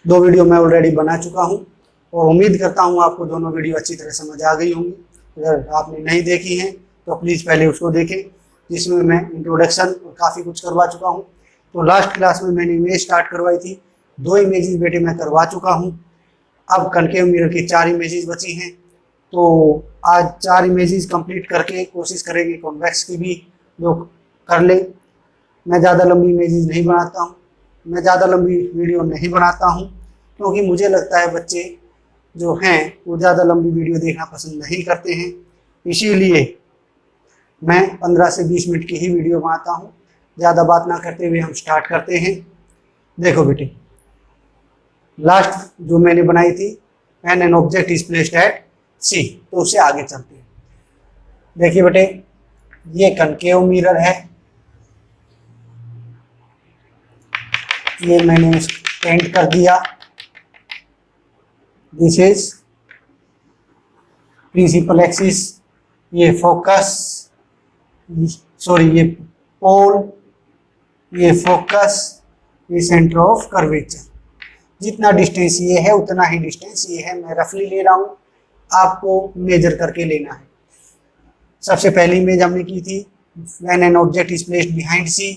2 video मैं already बना चुका हूँ और उम्मीद करता हूँ आपको दोनों वीडियो अच्छी तरह समझ आ गई होंगी। अगर आपने नहीं देखी हैं तो प्लीज़ पहले उसको देखें, जिसमें मैं इंट्रोडक्शन और काफ़ी कुछ करवा चुका हूँ। तो लास्ट क्लास में मैंने इमेज स्टार्ट करवाई थी, 2 इमेजेस बेटे मैं करवा चुका हूँ। अब कनकेव मिरर की 4 इमेजेस बची हैं, तो आज 4 इमेजेस कंप्लीट करके कोशिश करेंगे कॉन्वेक्स की भी जो कर ले। मैं ज़्यादा लंबी इमेजेस नहीं बनाता हूँ, मैं ज़्यादा लंबी वीडियो नहीं बनाता हूँ, क्योंकि मुझे लगता है बच्चे जो हैं वो ज़्यादा लंबी वीडियो देखना पसंद नहीं करते हैं। इसीलिए मैं 15 से 20 मिनट की ही वीडियो बनाता हूँ। ज़्यादा बात ना करते हुए हम स्टार्ट करते हैं। देखो बेटे, लास्ट जो मैंने बनाई थी when an object is placed at C, तो उससे आगे चलते हैं। देखिए बेटे, ये कनकेव मिरर है, ये मैंने पेंट कर दिया। दिस इज प्रिंसिपल एक्सिस, ये फोकस, सॉरी ये पोल, ये फोकस, ये सेंटर ऑफ कर्वेचर। जितना डिस्टेंस ये है उतना ही डिस्टेंस ये है। मैं रफली ले रहा हूँ, आपको मेजर करके लेना है। सबसे पहली इमेज हमने की थी when an object is placed behind C,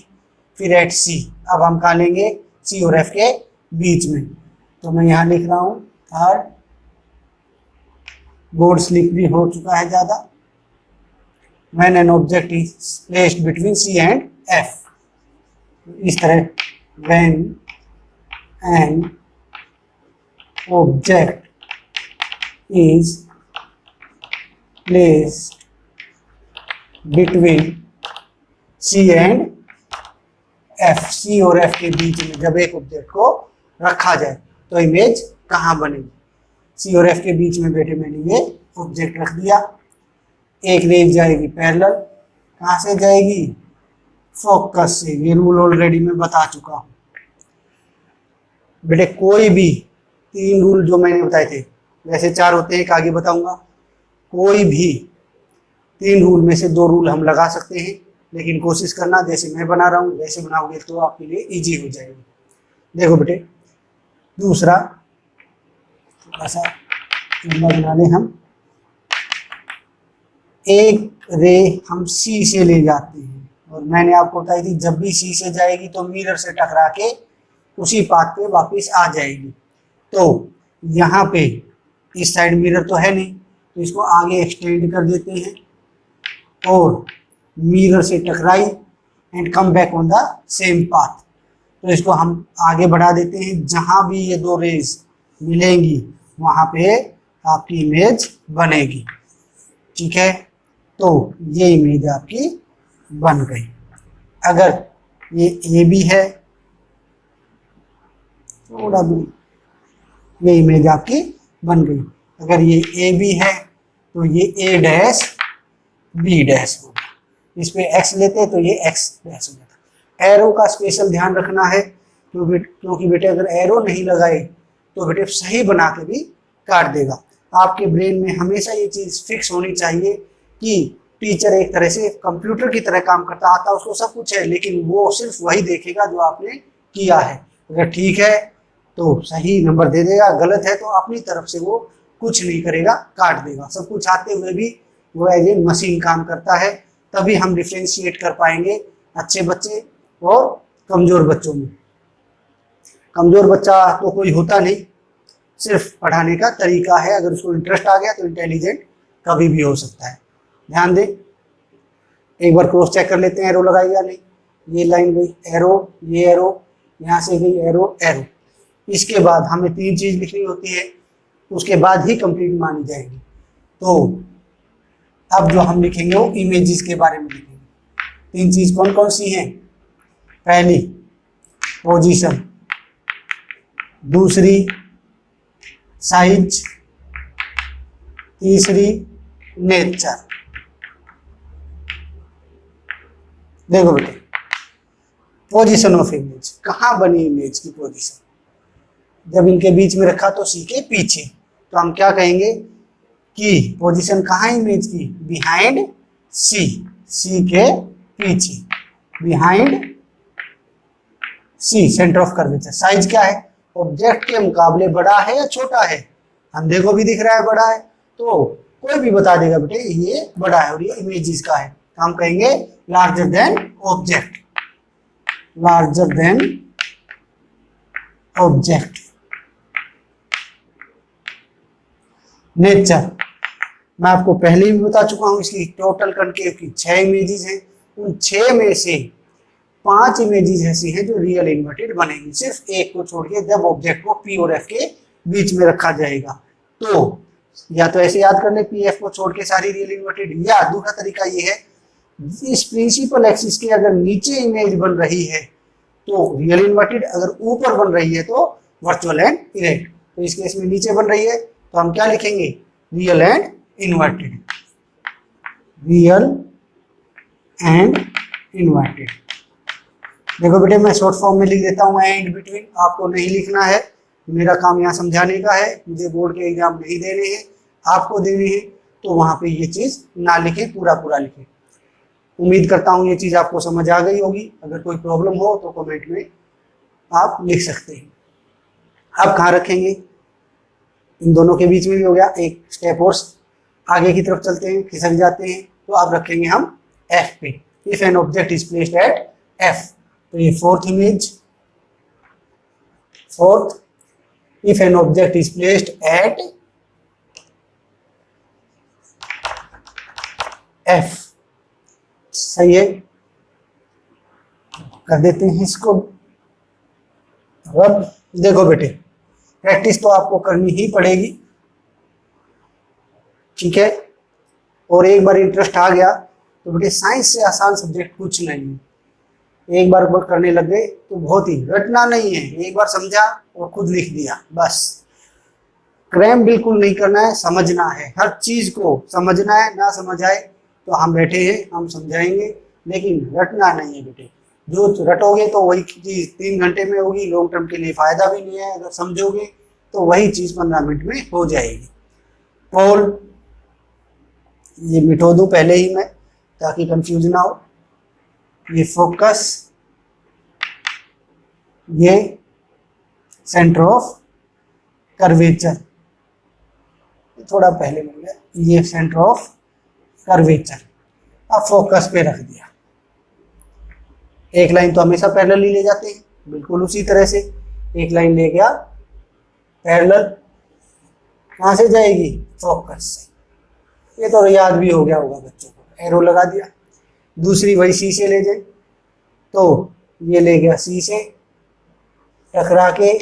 फिर एट सी। अब हम कहाँ लेंगे? सी और एफ के बीच में। तो मैं यहाँ लिख रहा हूँ थर्ड, बोर्ड स्लिप भी हो चुका है ज़्यादा। When an object is placed between C and F, इस तरह when an object is placed between C and F, C और एफ के बीच में जब एक ऑब्जेक्ट को रखा जाए तो इमेज कहाँ बनेगी? सी और एफ के बीच में बेटे मैंने ये ऑब्जेक्ट रख दिया। एक रेज जाएगी पैरेलल, कहाँ से जाएगी? फोकस से। ये रूल ऑलरेडी मैं बता चुका हूँ बेटे। कोई भी 3 रूल जो मैंने बताए थे, वैसे 4 होते हैं, एक आगे बताऊंगा। कोई भी 3 रूल में से 2 रूल हम लगा सकते हैं, लेकिन कोशिश करना जैसे मैं बना रहा हूँ वैसे बनाओगे तो आपके लिए इजी हो जाएगी। देखो बेटे, दूसरा थोड़ा सा बना लें हम। एक रे हम सी से ले जाते हैं, और मैंने आपको बताई थी जब भी सी से जाएगी तो मिरर से टकरा के उसी पाथ पे वापस आ जाएगी। तो यहाँ पे इस साइड मिरर तो है नहीं, तो इसको आगे एक्सटेंड कर देते हैं और मिरर से टकराई and come back on the same path. तो इसको हम आगे बढ़ा देते हैं। जहां भी ये 2 रेज मिलेंगी वहां पे आपकी इमेज बनेगी। ठीक है, तो ये इमेज आपकी बन गई। अगर ये ए भी है, थोड़ा भी, ये इमेज आपकी बन गई। अगर ये ए भी है तो ये ए डैश बी डैश होगा। इस पे एक्स लेते तो ये एक्स डैश हो जाता। एरो का स्पेशल ध्यान रखना है, क्योंकि बेटे अगर एरो नहीं लगाए तो बेटे सही बना के भी काट देगा। आपके ब्रेन में हमेशा ये चीज़ फिक्स होनी चाहिए कि टीचर एक तरह से कंप्यूटर की तरह काम करता, आता उसको सब कुछ है, लेकिन वो सिर्फ वही देखेगा जो आपने किया है। अगर ठीक है तो सही नंबर दे देगा, गलत है तो अपनी तरफ से वो कुछ नहीं करेगा, काट देगा। सब कुछ आते हुए भी वो एज ए मशीन काम करता है। तभी हम डिफ्रेंशिएट कर पाएंगे अच्छे बच्चे और कमज़ोर बच्चों में। कमज़ोर बच्चा तो कोई होता नहीं, सिर्फ पढ़ाने का तरीका है। अगर उसको इंटरेस्ट आ गया तो इंटेलिजेंट कभी भी हो सकता है। ध्यान दें, एक बार क्रॉस चेक कर लेते हैं एरो लगाई या नहीं। ये लाइन गई, एरो, ये एरो, यहाँ से गई एरो, एरो। इसके बाद हमें 3 चीज़ लिखनी होती है, उसके बाद ही कंप्लीट मानी जाएगी। तो अब जो हम लिखेंगे वो इमेजेस के बारे में लिखेंगे। 3 चीज़ कौन कौन सी हैं? पहली पोजीशन, दूसरी साइज, तीसरी नेचर। देखो बेटे, पोजीशन ऑफ इमेज, कहाँ बनी इमेज की पोजीशन? जब इनके बीच में रखा तो सी के पीछे, तो हम क्या कहेंगे कि पोजीशन कहाँ इमेज की? बिहाइंड सी, सी के पीछे, behind C, centre of curvature. Size क्या है? ऑब्जेक्ट के मुकाबले बड़ा है या छोटा है? अंधे को भी दिख रहा है बड़ा है, तो कोई भी बता देगा बेटे ये बड़ा है और ये इमेज इसका है। हम कहेंगे larger than object, larger than object. Nature, मैं आपको पहले भी बता चुका हूं, इसकी टोटल कनकेव की 6 इमेजेस हैं। उन 6 में से 5 इमेजेस ऐसी हैं जो रियल इन्वर्टेड बनेंगी, सिर्फ एक को छोड़ के, जब ऑब्जेक्ट को पी और एफ के बीच में रखा जाएगा। तो या तो ऐसे याद कर ले, पी एफ को छोड़ के सारी रियल इन्वर्टेड, या दूसरा तरीका ये है, इस प्रिंसिपल एक्सिस के अगर नीचे इमेज बन रही है तो रियल इन्वर्टेड, अगर ऊपर बन रही है तो वर्चुअल एंड इरेक्ट। तो इस केस में नीचे बन रही है तो हम क्या लिखेंगे? Real and inverted, real and inverted. देखो बेटे मैं शॉर्ट फॉर्म में लिख देता हूँ एंड बिटवीन, आपको नहीं लिखना है, मेरा काम यहाँ समझाने का है, मुझे बोर्ड के एग्जाम नहीं देने हैं, आपको देने हैं, तो वहां पे ये चीज ना लिखे, पूरा पूरा लिखे। उम्मीद करता हूँ ये चीज आपको समझ आ गई होगी। अगर कोई प्रॉब्लम हो तो कमेंट में आप लिख सकते हैं। अब कहाँ रखेंगे? इन दोनों के बीच में भी हो गया, एक स्टेप और आगे की तरफ चलते हैं, खिसक जाते हैं, तो अब रखेंगे हम एफ पे। If an object is placed eight F, तो ये fourth image, fourth. If an object is placed eight F, सही है, कर देते हैं इसको रब। देखो बेटे प्रैक्टिस तो आपको करनी ही पड़ेगी, ठीक है, और एक बार इंटरेस्ट आ गया तो बेटे साइंस से आसान सब्जेक्ट कुछ नहीं है। एक बार करने लग गए तो बहुत ही, रटना नहीं है, एक बार समझा और खुद लिख दिया बस। क्रैम बिल्कुल नहीं करना है, समझना है, हर चीज को समझना है। ना समझ आए तो हम बैठे हैं, हम समझाएंगे, लेकिन रटना नहीं है बेटे। जो रटोगे तो वही चीज 3 घंटे में होगी, लॉन्ग टर्म के लिए फायदा भी नहीं है। अगर समझोगे तो वही चीज 15 मिनट में हो जाएगी। पोल, ये मिटो दूं पहले ही मैं ताकि कंफ्यूज ना हो। ये फोकस, ये सेंटर ऑफ कर्वेचर, थोड़ा पहले मिल गया, ये सेंटर ऑफ कर्वेचर। अब फोकस पे रख दिया। एक लाइन तो हमेशा पैरेलल ही ले जाते हैं, बिल्कुल उसी तरह से एक लाइन ले गया पैरेलल, कहां से जाएगी? फोकस से। ये तो याद भी हो गया होगा बच्चों को, एरो लगा दिया। दूसरी वही सी से ले जाए, तो ये ले गया सी से, टकरा के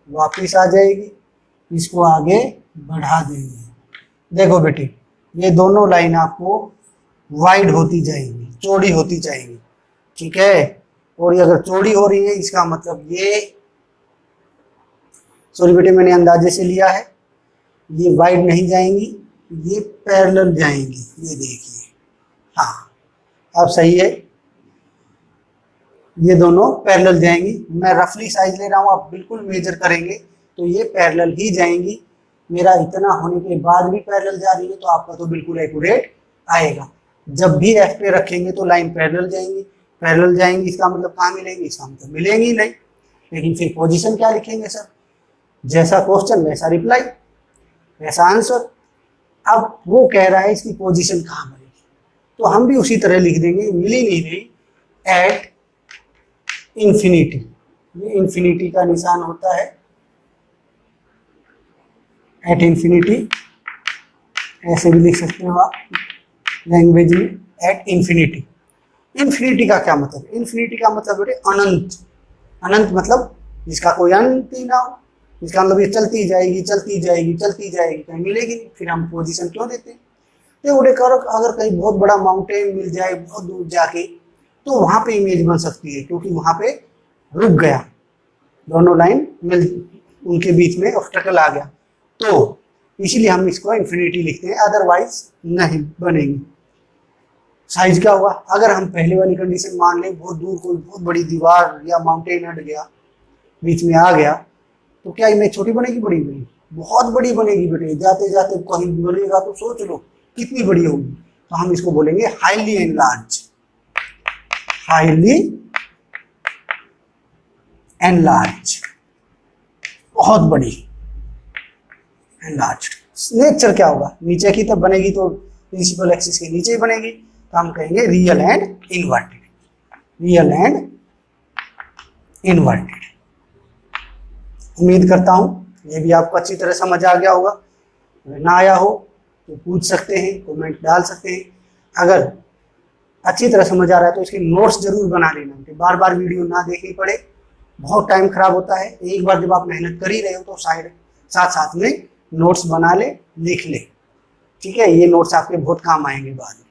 वापिस आ जाएगी, इसको आगे बढ़ा देंगे। देखो बेटे ये दोनों लाइन आपको वाइड होती जाएंगी, चौड़ी होती जाएंगी, ठीक है। और ये अगर चौड़ी हो रही है इसका मतलब ये, सॉरी बेटे मैंने अंदाजे से लिया है, ये वाइड नहीं जाएंगी, ये पैरेलल जाएंगी, ये देखिए। हाँ अब सही है, ये दोनों पैरेलल जाएंगी। मैं रफली साइज ले रहा हूँ, आप बिल्कुल मेजर करेंगे तो ये पैरेलल ही जाएंगी। मेरा इतना होने के बाद भी पैरेलल जा रही है तो आपका तो बिल्कुल एक्यूरेट आएगा। जब भी एफ पे रखेंगे तो लाइन पैरेलल जाएंगी, पैरेलल जाएंगी, इसका मतलब कहाँ मिलेंगी? इसका मतलब मिलेंगी नहीं। लेकिन फिर पोजीशन क्या लिखेंगे सर? जैसा क्वेश्चन वैसा रिप्लाई, वैसा आंसर। अब वो कह रहा है इसकी पोजीशन कहाँ मिलेगी, तो हम भी उसी तरह लिख देंगे, मिली नहीं रही एट इंफिनिटी। ये इंफिनिटी का निशान होता है, एट इंफिनिटी, ऐसे भी लिख सकते हो आप लैंग्वेज में, एट इंफिनिटी। इंफिनिटी का क्या मतलब? इंफिनिटी का मतलब बेटे अनंत। अनंत मतलब जिसका कोई अंत ही ना हो, इसका मतलब ये चलती जाएगी चलती जाएगी चलती जाएगी, कहीं मिलेगी नहीं। फिर हम पोजीशन क्यों देते हैं? तो अगर कहीं बहुत बड़ा माउंटेन मिल जाए बहुत दूर जाके, तो वहां पे इमेज बन सकती है, क्योंकि वहां पे रुक गया, दोनों लाइन मिल, उनके बीच में ऑब्स्टेकल आ गया, तो इसीलिए हम इसको इंफिनिटी लिखते हैं, अदरवाइज नहीं बनेगी। साइज क्या होगा? अगर हम पहले वाली कंडीशन मान लें, बहुत दूर कोई बहुत बड़ी दीवार या माउंटेन हट गया, बीच में आ गया, तो क्या इमेज छोटी बनेगी बड़ी बनेगी? बहुत बड़ी बनेगी बेटे। जाते जाते कहीं बनेगा तो सोच लो कितनी बड़ी होगी। तो हम इसको बोलेंगे हाईली एनलार्ज, हाईली एनलार्ज। बहुत बड़ी, एनलार्ज्ड। नेचर क्या होगा, नीचे की तब बनेगी तो प्रिंसिपल एक्सिस के नीचे ही बनेगी, तो हम कहेंगे real and inverted, real and inverted. उम्मीद करता हूं ये भी आपको अच्छी तरह समझ आ गया होगा। अगर ना आया हो तो पूछ सकते हैं, कमेंट डाल सकते हैं। अगर अच्छी तरह समझ आ रहा है तो इसके नोट्स जरूर बना लेना, कि बार बार वीडियो ना देखनी पड़े, बहुत टाइम खराब होता है। एक बार जब आप मेहनत कर ही रहे हो तो साथ साथ में नोट्स बना ले, लिख ले, ठीक है। ये नोट्स आपके बहुत काम आएंगे बाद में।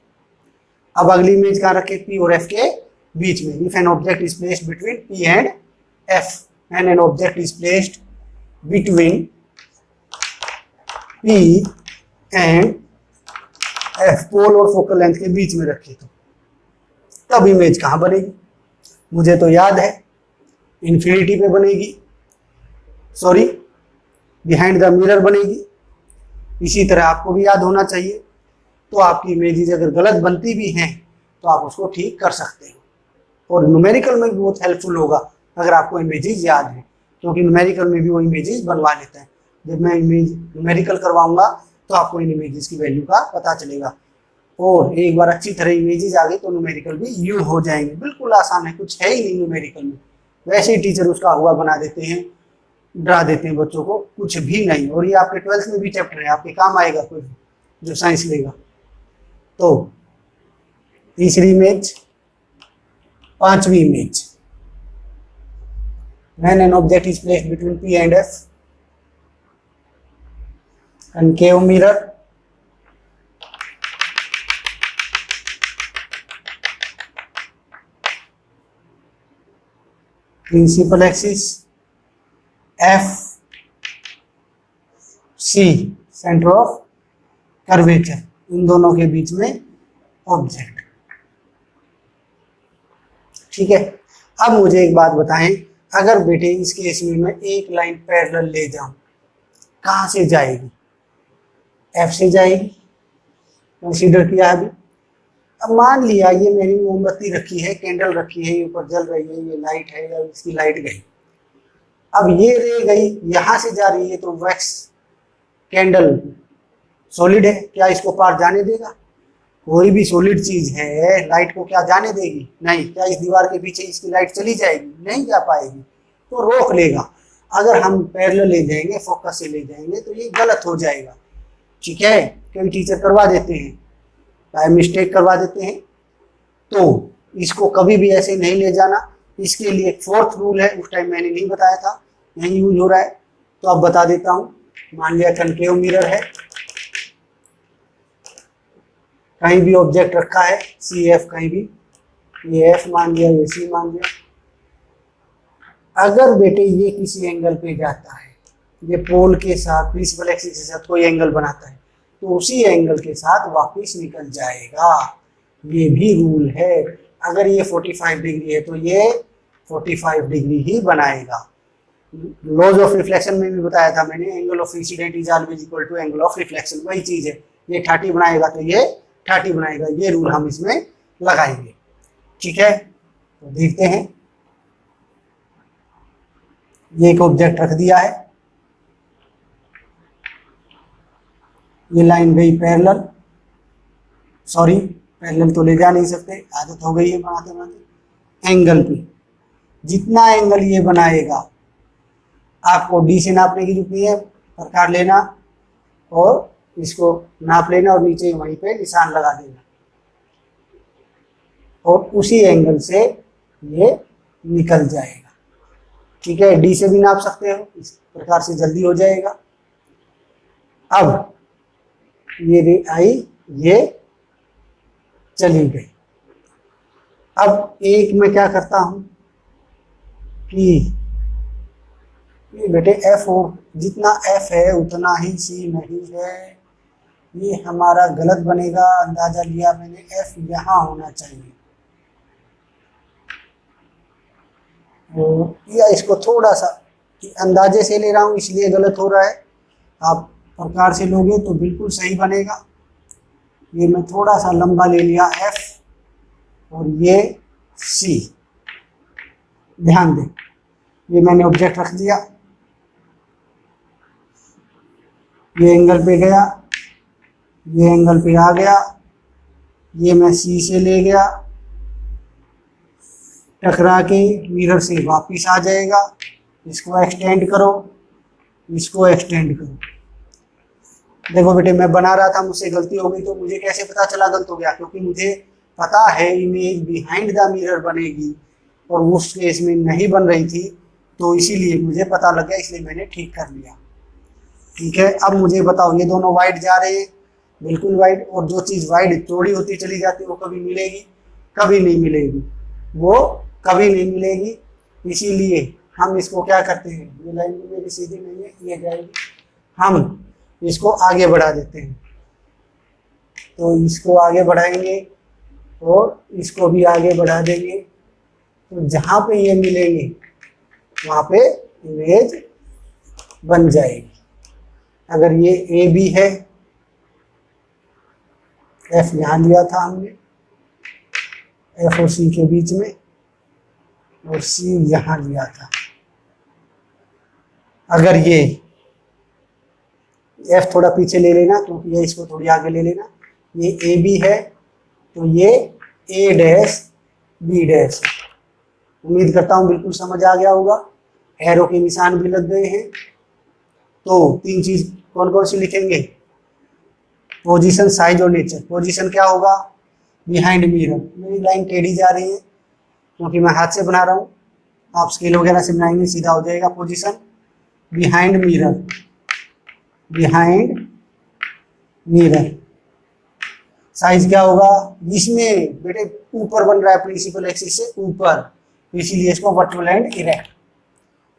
अब अगली इमेज कहाँ रखे, पी और एफ के बीच में। If an object is placed between P and F, and an object is placed between P and F, pole और फोकल लेंथ के बीच में रखे तो तब इमेज कहाँ बनेगी। मुझे तो याद है इन्फिनिटी पे बनेगी, सॉरी बिहाइंड द मिरर बनेगी। इसी तरह आपको भी याद होना चाहिए। तो आपकी इमेजेस अगर गलत बनती भी हैं तो आप उसको ठीक कर सकते हो, और न्यूमेरिकल में भी बहुत हेल्पफुल होगा अगर आपको इमेजेस याद है, क्योंकि न्यूमेरिकल में भी वो इमेजेस बनवा लेता है। जब मैं इमेज न्यूमेरिकल करवाऊंगा तो आपको इन इमेजेस की वैल्यू का पता चलेगा, और एक बार अच्छी तरह इमेजेस आ गई तो न्यूमेरिकल भी यू हो जाएंगे। बिल्कुल आसान है, कुछ है ही नहीं न्यूमेरिकल में। वैसे ही टीचर उसका हुआ बना देते हैं, डरा देते हैं बच्चों को, कुछ भी नहीं। और ये आपके 12th में भी चैप्टर है, आपके काम आएगा कोई जो साइंस लेगा। तो तीसरी इमेज, पांचवी image, when an object is placed between P and F, concave mirror, principal axis, F C centre of curvature, इन दोनों के बीच में ऑब्जेक्ट, ठीक है। अब मुझे एक बात बताएं, अगर बेटे इस केस में मैं एक लाइन पैरेलल ले जाऊं, कहां से जाएगी, एफ से जाएगी, कंसीडर किया अभी। अब मान लिया ये मेरी मोमबत्ती रखी है, कैंडल रखी है, ये ऊपर जल रही है, ये लाइट है, या इसकी लाइट गई। अब ये रे गई, यहां से जा रही है, तो वैक्स कैंडल सॉलिड है, क्या इसको पार जाने देगा? कोई भी सॉलिड चीज है लाइट को क्या जाने देगी? नहीं। क्या इस दीवार के पीछे इसकी लाइट चली जाएगी? नहीं जा पाएगी, तो रोक लेगा। अगर हम पैरेलल ले जाएंगे, फोकस से ले जाएंगे, तो ये गलत हो जाएगा, ठीक है। कई टीचर करवा देते हैं, बाय मिस्टेक करवा देते हैं, तो इसको कभी भी ऐसे नहीं ले जाना। इसके लिए एक फोर्थ रूल है, उस टाइम मैंने नहीं बताया था, यही यूज हो रहा है, तो अब बता देता हूँ। मान लिया कनकेव मिरर है, कहीं भी ऑब्जेक्ट रखा है, सी एफ कहीं भी, ये एफ मान लिया, ये सी मान लिया। अगर बेटे ये किसी एंगल पे जाता है, ये पोल के साथ प्रिंसिपल एक्सिस के साथ कोई एंगल बनाता है, तो उसी एंगल के साथ वापस निकल जाएगा। ये भी रूल है। अगर ये 45 डिग्री है तो ये 45 डिग्री ही बनाएगा। लॉज ऑफ रिफ्लेक्शन में भी बताया था मैंने, angle of incidence is always equal to angle of reflection, वही चीज है। ये 30 बनाएगा तो ये 30 बनाएगा, ये रूल हम इसमें लगाएंगे, ठीक है। तो देखते हैं, ये एक ऑब्जेक्ट रख दिया है, ये लाइन गई पैरेलल, सॉरी पैरेलल तो ले जा नहीं सकते, आदत हो गई है बनाते बनाते। एंगल पे जितना एंगल ये बनाएगा, आपको डी से नापने की जरूरत नहीं है, प्रकार लेना और इसको नाप लेना और नीचे वहीं पे निशान लगा देना, और उसी एंगल से ये निकल जाएगा, ठीक है। डी से भी नाप सकते हो, इस प्रकार से जल्दी हो जाएगा। अब ये रे आई, ये चली गई। अब एक मैं क्या करता हूं कि ये बेटे एफ हो, जितना एफ है उतना ही सी नहीं है, ये हमारा गलत बनेगा। अंदाजा लिया मैंने, एफ यहां होना चाहिए, या इसको थोड़ा सा अंदाजे से ले रहा हूं इसलिए गलत हो रहा है। आप प्रकार से लोगे तो बिल्कुल सही बनेगा। ये मैं थोड़ा सा लंबा ले लिया एफ, और ये सी। ध्यान दें, ये मैंने ऑब्जेक्ट रख दिया, ये एंगल पे गया, ये एंगल पे आ गया, ये मैं सी से ले गया, टकरा के मिरर से वापिस आ जाएगा। इसको एक्सटेंड करो, इसको एक्सटेंड करो। देखो बेटे, मैं बना रहा था, मुझसे गलती हो गई, तो मुझे कैसे पता चला गलत हो गया? क्योंकि मुझे पता है इमेज बिहाइंड द मिरर बनेगी और उस केस में नहीं बन रही थी, तो इसीलिए मुझे पता लग गया, इसलिए मैंने ठीक कर लिया। ठीक है, अब मुझे बताओ, ये दोनों वाइड जा रहे हैं, बिल्कुल वाइड, और जो चीज़ वाइड चौड़ी होती चली जाती है वो कभी मिलेगी? कभी नहीं मिलेगी, वो कभी नहीं मिलेगी। इसीलिए हम इसको क्या करते हैं, ये लाइन मेरी सीधी नहीं है, ये जाएगी, हम इसको आगे बढ़ा देते हैं। तो इसको आगे बढ़ाएंगे और इसको भी आगे बढ़ा देंगे, तो जहाँ पे ये मिलेंगे वहाँ पे इमेज बन जाएगी। अगर ये ए बी है, एफ यहाँ लिया था हमने, एफ और सी के बीच में, और सी यहाँ लिया था। अगर ये एफ थोड़ा पीछे ले लेना, क्योंकि ये इसको थोड़ी आगे ले लेना, ये ए बी है, तो ये ए डैश बी डैश। उम्मीद करता हूँ बिल्कुल समझ आ गया होगा, एरो के निशान भी लग गए हैं। तो तीन चीज कौन कौन सी लिखेंगे? पोजीशन, साइज और नेचर। पोजीशन क्या होगा? Behind mirror. मेरी लाइन टेढ़ी जा रही है क्योंकि मैं हाथ से बना रहा हूँ, आप स्केल वगैरह से बनाएंगे सीधा हो जाएगा। Position behind mirror, behind mirror. Size क्या होगा? जिसमें बेटे ऊपर बन रहा है प्रिंसिपल एक्सिस से ऊपर, इसीलिए इसको virtual and erect,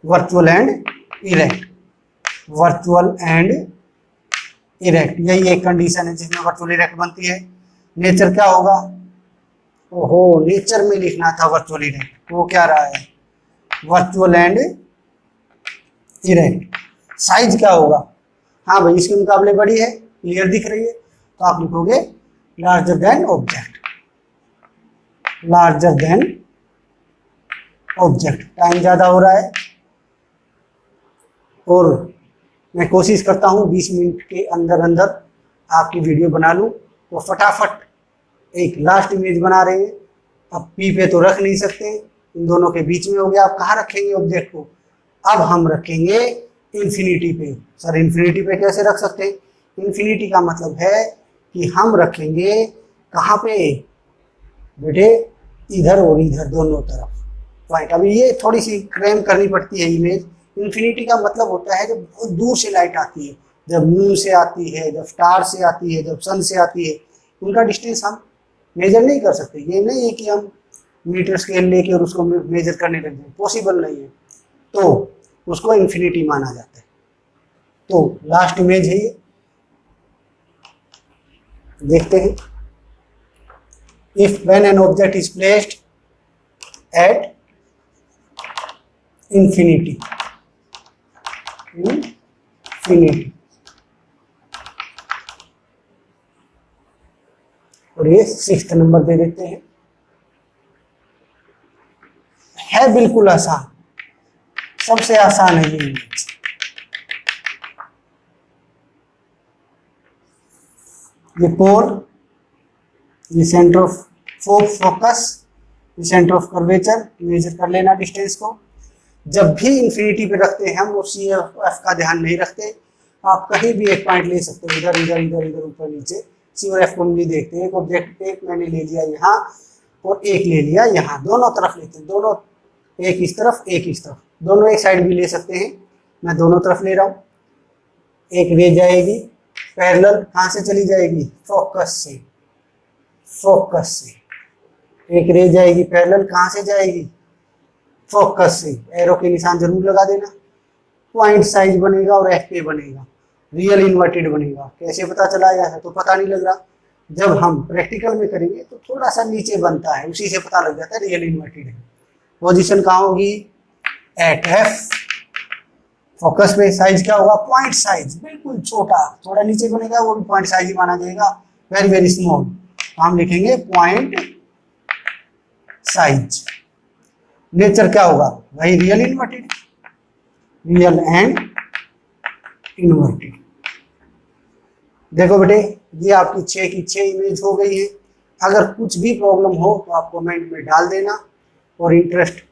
virtual and erect, virtual and erect. यही एक कंडीशन है जिसमें वर्चुअल इरेक्ट बनती है। नेचर क्या होगा? ओहो, नेचर में लिखना था वर्चुअल इरेक्ट, वो क्या रहा है? Virtual and erect. साइज क्या होगा? हाँ भाई, इसके मुकाबले बड़ी है, क्लियर दिख रही है, तो आप लिखोगे larger than object, larger than object. Time ज्यादा हो रहा है और मैं कोशिश करता हूँ 20 मिनट के अंदर अंदर आपकी वीडियो बना लूँ, तो फटाफट एक लास्ट इमेज बना रहे हैं। अब पी पे तो रख नहीं सकते, इन दोनों के बीच में हो गया। आप कहाँ रखेंगे ऑब्जेक्ट को? अब हम रखेंगे इन्फिनिटी पे। सर इन्फिनिटी पे कैसे रख सकते हैं? इन्फिनिटी का मतलब है कि हम रखेंगे कहाँ पे बेटे? इधर और इधर दोनों तरफ पॉइंट। अभी ये थोड़ी सी क्रेम करनी पड़ती है इमेज। इन्फिनिटी का मतलब होता है जब बहुत दूर से लाइट आती है, जब मून से आती है, जब स्टार से आती है, जब सन से आती है, उनका डिस्टेंस हम मेजर नहीं कर सकते। ये नहीं है कि हम मीटर स्केल लेके और उसको मेजर करने लग जाए, पॉसिबल नहीं है, तो उसको इन्फिनिटी माना जाता है। तो लास्ट इमेज है ये, देखते हैं। If when an object is placed eight infinity, infinity, और ये 6th नंबर दे देते हैं। है बिल्कुल आसान, सबसे आसान है ये इमेज। ये पोल, ये सेंटर ऑफ फोकस, ये सेंटर ऑफ कर्वेचर, मेजर कर लेना डिस्टेंस को। जब भी इन्फिनिटी पे रखते हैं हम, वो सी एफ का ध्यान नहीं रखते। आप कहीं भी एक पॉइंट ले सकते हो, इधर इधर इधर इधर ऊपर नीचे, सी और एफ को नहीं देखते। एक ऑब्जेक्ट एक मैंने ले लिया यहाँ और एक ले लिया यहाँ, दोनों तरफ लेते हैं, दोनों, एक इस तरफ एक इस तरफ, दोनों एक साइड भी ले सकते हैं। मैं दोनों तरफ ले रहा हूँ। एक रे जाएगी पैरेलल, कहाँ से चली जाएगी? फोकस से, फोकस से। एक रे जाएगी पैरेलल, कहाँ से जाएगी? फोकस से। एरो के निशान जरूर लगा देना। पॉइंट साइज बनेगा और एफ पे बनेगा, रियल इन्वर्टेड बनेगा। कैसे पता चला? ऐसा तो पता नहीं लग रहा। जब हम प्रैक्टिकल में करेंगे तो थोड़ा सा नीचे बनता है, उसी से पता लग जाता है रियल इन्वर्टेड है। पोजीशन कहाँ होगी? एट एफ, फोकस पे। साइज क्या होगा? पॉइंट साइज, बिल्कुल छोटा, थोड़ा नीचे बनेगा, वो भी पॉइंट साइज ही माना जाएगा, वेरी वेरी स्मॉल। हम लिखेंगे पॉइंट साइज। नेचर क्या होगा? वही real inverted, real and inverted. देखो बेटे, ये आपकी 6 की 6 इमेज हो गई है। अगर कुछ भी प्रॉब्लम हो तो आप कमेंट में डाल देना और इंटरेस्ट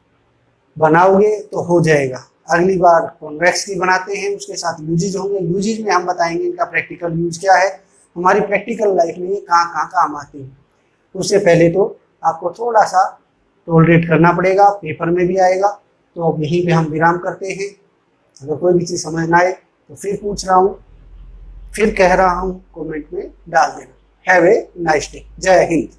बनाओगे तो हो जाएगा। अगली बार कॉन्वेक्स की बनाते हैं, उसके साथ यूजेज होंगे। यूजेज में हम बताएंगे इनका प्रैक्टिकल यूज क्या है, हमारी प्रैक्टिकल लाइफ में ये कहाँ कहाँ काम आते हैं। उससे पहले तो आपको थोड़ा सा टॉलरेट करना पड़ेगा, पेपर में भी आएगा। तो अब यहीं पे हम विराम करते हैं। अगर कोई भी चीज़ समझ ना आए तो फिर पूछ रहा हूँ, फिर कह रहा हूँ, कमेंट में डाल देना। Have a nice day. जय हिंद।